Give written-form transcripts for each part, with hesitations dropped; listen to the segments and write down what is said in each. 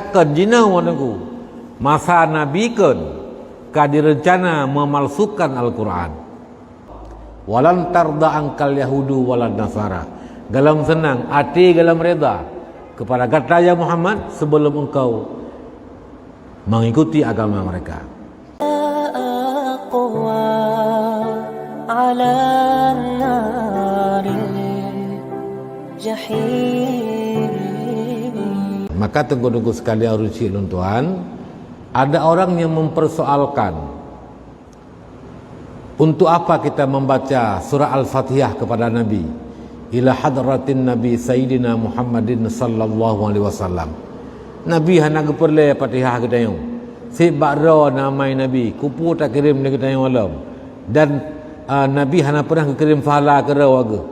takkan jina wanaku masa nabi kan kadirencana memalsukan Al-Quran. Walan tarda angkal yahudu walan nasara. Galam senang hati galam reda kepada kata ya Muhammad sebelum engkau mengikuti agama mereka. Maka tunggu-tunggu sekalian ruci luntuan, ada orang yang mempersoalkan untuk apa kita membaca surah Al-Fatihah kepada Nabi ila hadratin Nabi Sayyidina Muhammadin sallallahu alaihi wasallam. Nabi hana geperle Fatihah kedayung si bakra namai Nabi kupu tak kirim dia kedayung alam, dan Nabi hana pernah kirim pahala ke rawaga.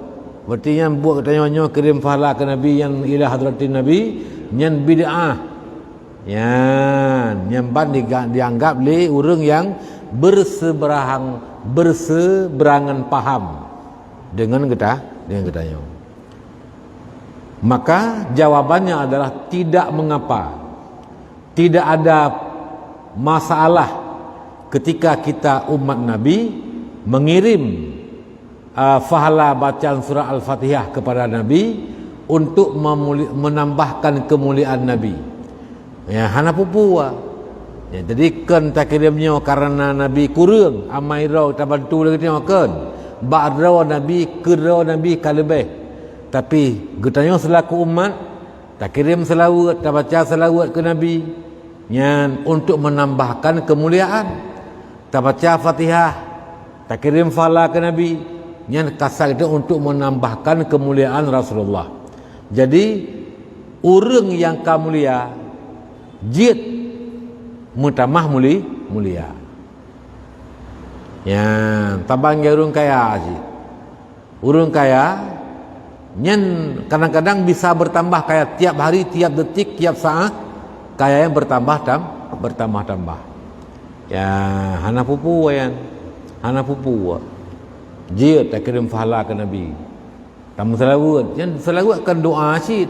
Berarti yang buat kedayungnya kirim pahala ke Nabi yang ila hadratin Nabi yang bid'ah, yang dianggap oleh orang yang berseberangan paham dengan kita. Maka jawabannya adalah tidak mengapa, tidak ada masalah ketika kita umat Nabi mengirim pahala bacaan surah Al-Fatihah kepada Nabi untuk menambahkan kemuliaan Nabi. Ya, hana pupuwa. Ya, jadi kan tak kirimnya karena Nabi kurang amai rau tak bantu lagi tengok kan. Ba'ra Nabi kira Nabi kalebeh. Tapi getanya selaku umat tak kirim selawat, tak baca selawat ke Nabi. Yang untuk menambahkan kemuliaan. Tak baca Fatihah, tak kirim fala ke Nabi. Yang kasar itu untuk menambahkan kemuliaan Rasulullah. Jadi orang yang kamulia jid mutamah mulia. Ya, tabang urang kaya sih. Urang kaya nyen kadang-kadang bisa bertambah kaya tiap hari, tiap detik, tiap saat kaya yang bertambah. Ya, hana pupu wayan. Hana pupu. Jid tak kirim pahala ke Nabi. Kamu selawat, yang selawatkan doa asyid.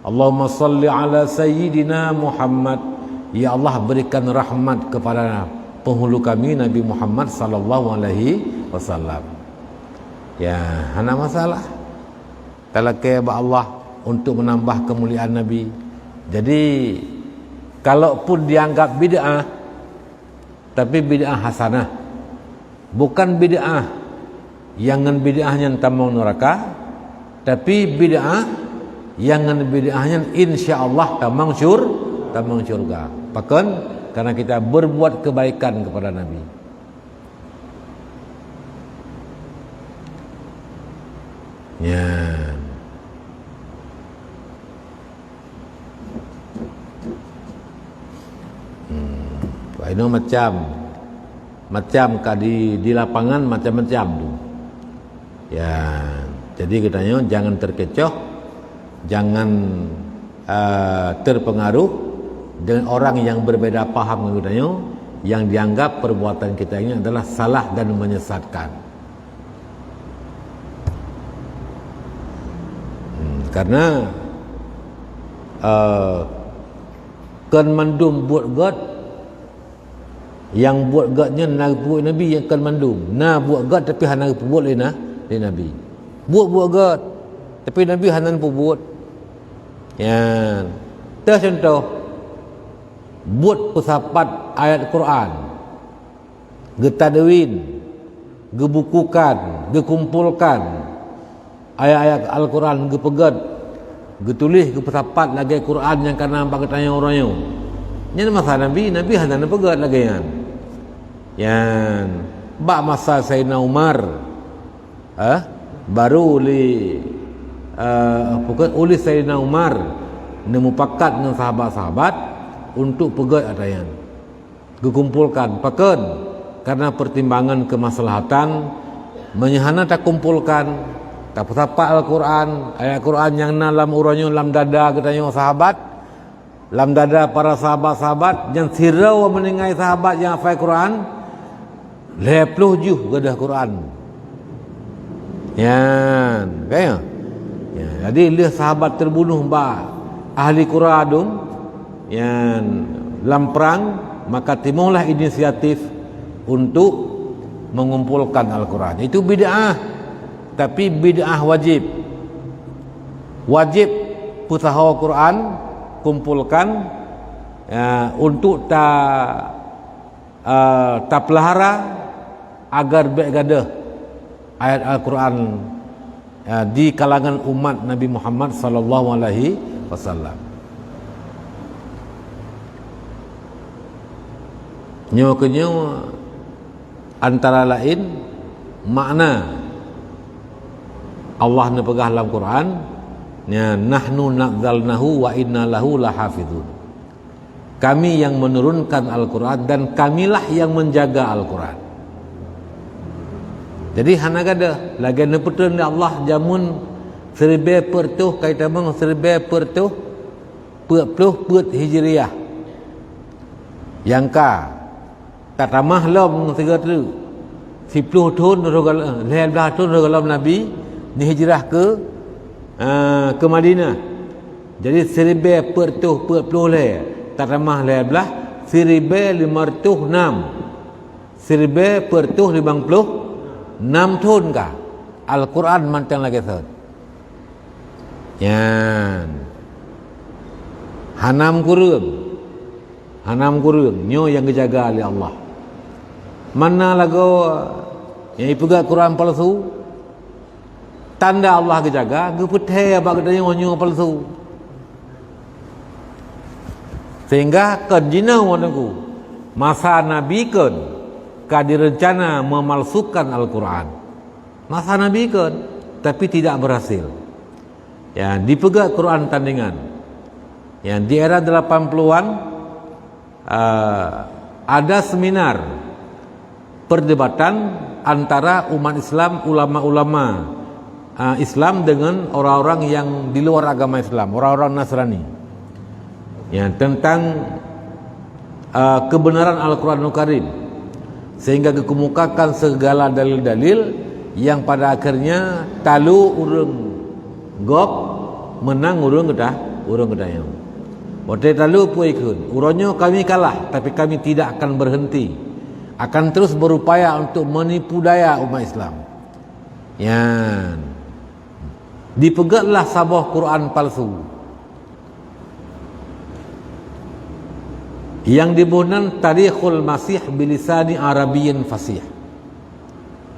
Allahumma salli ala Sayyidina Muhammad. Ya Allah berikan rahmat kepada penghulu kami Nabi Muhammad sallallahu alaihi wasallam. Ya, hana masalah. Talakai Allah untuk menambah kemuliaan Nabi. Jadi kalaupun dianggap bid'ah, tapi bid'ah hasanah, bukan bid'ah yang bid'ahnya tamang neraka, tapi bid'ah yang bid'ahnya insyaallah tamang syurga. Bahkan karena kita berbuat kebaikan kepada Nabi. Ya. Ini macam di lapangan macam-macam tu. Ya, jadi katanya jangan terkecoh, jangan terpengaruh dengan orang yang berbeda paham dengan katanya, yang dianggap perbuatan kita ini adalah salah dan menyesatkan. Karena kan mandum buat God, yang buat Godnya nak buat Nabi yang kan mandum. Nah buat God tapi hana buat oleh Nabi. Buat God tapi Nabi hana buat. Ya. Contoh buat pesapat ayat Quran. Getadwin, gebukukan, gekumpulkan ayat-ayat Al-Quran, gepegat, getulis, gepesapat lagi Quran yang karena nampak ketanya orangnya. Ini masa Nabi hana pegat lagi yang. Yang bak masa Sayyidina Umar baru oleh Sayyidina Umar nemu pakat dengan sahabat-sahabat untuk pegat atayan dikumpulkan pakan karena pertimbangan kemaslahatan menyahana tak kumpulkan tak apa Al-Quran ayat Quran yang dalam uranya dalam dada katanya sahabat dalam dada para sahabat-sahabat yang sirau meningai sahabat yang hafal Quran 70 gadah Quran. Ya, kaya. Ya, jadi lihat sahabat terbunuh ahli Quran yang dalam perang, maka timbullah inisiatif untuk mengumpulkan Al-Quran. Itu bid'ah, tapi bid'ah wajib. Wajib pusaha Quran kumpulkan untuk ta pelihara agar baik gadah ayat Al-Quran di kalangan umat Nabi Muhammad sallallahu alaihi wasallam. Nyo antara lain makna Allah nepegah dalam Quran, ya, nahnu nazzalnahu wa inna lahu lahafizun. Kami yang menurunkan Al-Quran dan kamilah yang menjaga Al-Quran. Jadi hana gada lagi nepetun Allah jamun serbe pertuh kaitan meng serbe pertuh put hijriah. Yang ka tak tamah lom segera tu 10 tahun rogal 11 tahun rogal Nabi dihijrah ke Madinah. Jadi serbe pertuh le tak tamah 11 serbe 506 serbe pertuh 56 tahun kah Al-Quran mantang lagi thot. Yan hanam kurung nyo yang dijaga oleh Allah. Mana lagu yang ipuga Quran palsu, tanda Allah dijaga geputhe bagdanya nyo palsu. Sehingga kejinau wanaku masa Nabi kan direncana memalsukan Al-Quran. Masa Nabi kan tapi tidak berhasil. Ya, dipegang Quran tandingan. Ya, di era 80-an ada seminar perdebatan antara umat Islam, ulama-ulama Islam dengan orang-orang yang di luar agama Islam, orang-orang Nasrani. Ya, tentang kebenaran Al-Quranul Karim, sehingga dikemukakan segala dalil-dalil yang pada akhirnya talu urang gop menang urang gedayang. Waktu talu pun ikut. Uronyo kami kalah, tapi kami tidak akan berhenti. Akan terus berupaya untuk menipu daya umat Islam. Yan. Dipegaklah sabah Quran palsu. Yang dibunan Tarikhul Masih bilisani Arabiyyin fasih.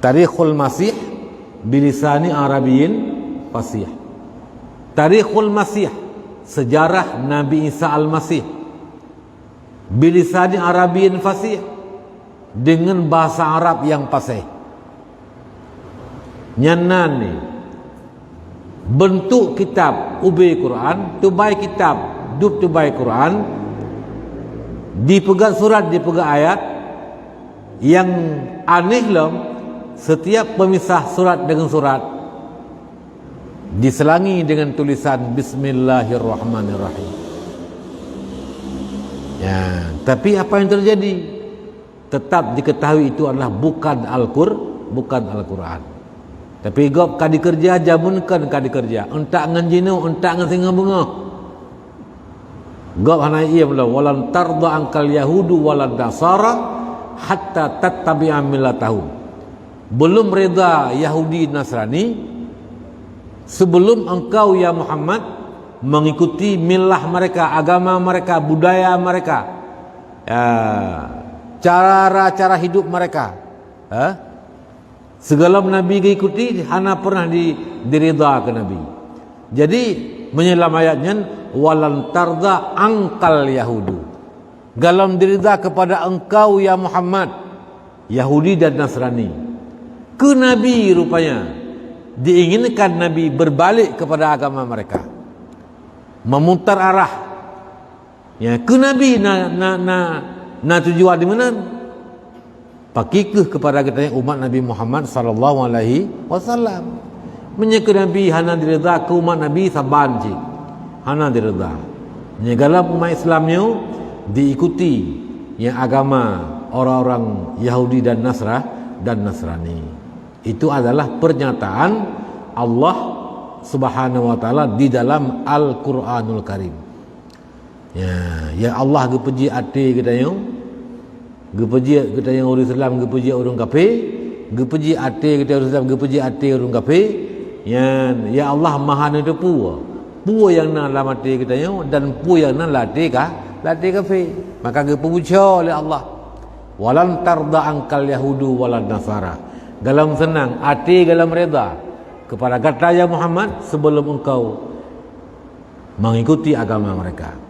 Tarikhul Masih bilisani Arabiyyin fasih. Tarikhul Masih, sejarah Nabi Isa Al-Masih, bilisani Arabiyyin fasih, dengan bahasa Arab yang fasih. Nyanan ni bentuk kitab ubi Quran, tubai kitab dub tubai Quran, dipegang surat, dipegang ayat. Yang aneh lom, setiap pemisah surat dengan surat diselangi dengan tulisan Bismillahirrahmanirrahim. Ya, tapi apa yang terjadi? Tetap diketahui itu adalah bukan Al-Quran. Tapi gop kadi kerja jamunkan kadi kerja. Entak ngan jinu, entak ngan singa bunga. Gop hana iya belum. Walan tarda angkal yahudu walan nasara hatta tattabi'a millatahum. Belum reda Yahudi Nasrani sebelum engkau ya Muhammad mengikuti milah mereka, agama mereka, budaya mereka, cara-cara hidup mereka. Segala Nabi ikuti hana pernah dirida ke Nabi. Jadi menyelam ayatnya walan tarda angkal yahudu. Galam dirida kepada engkau ya Muhammad, Yahudi dan Nasrani. Ke Nabi rupanya diinginkan Nabi berbalik kepada agama mereka, memutar arah. Ya, ke Nabi na tujuan di mana? Pakikeh kepada kita umat Nabi Muhammad sallallahu alaihi wasallam. Menyeke Nabi hana direda ke umat Nabi saban cik. Hana direda. Nyegala umat Islamnya diikuti yang agama orang-orang Yahudi dan Nasrani. Itu adalah pernyataan Allah Subhanahu wa taala di dalam Al-Qur'anul Karim. Ya Allah gepuji hati kita yang gepuji kita yang orang Islam, gepuji orang kafir, gepuji hati kita orang Islam, gepuji hati orang kafir. Ya Allah Maha Nidepu. Pu yang nak lamati kita yang dan pu yang nak latih kafir. Maka gepuja oleh Allah. Walan tarda angkal yahudu walan nasara. Galam senang, hati galam reda kepada kata ya Muhammad sebelum engkau mengikuti agama mereka.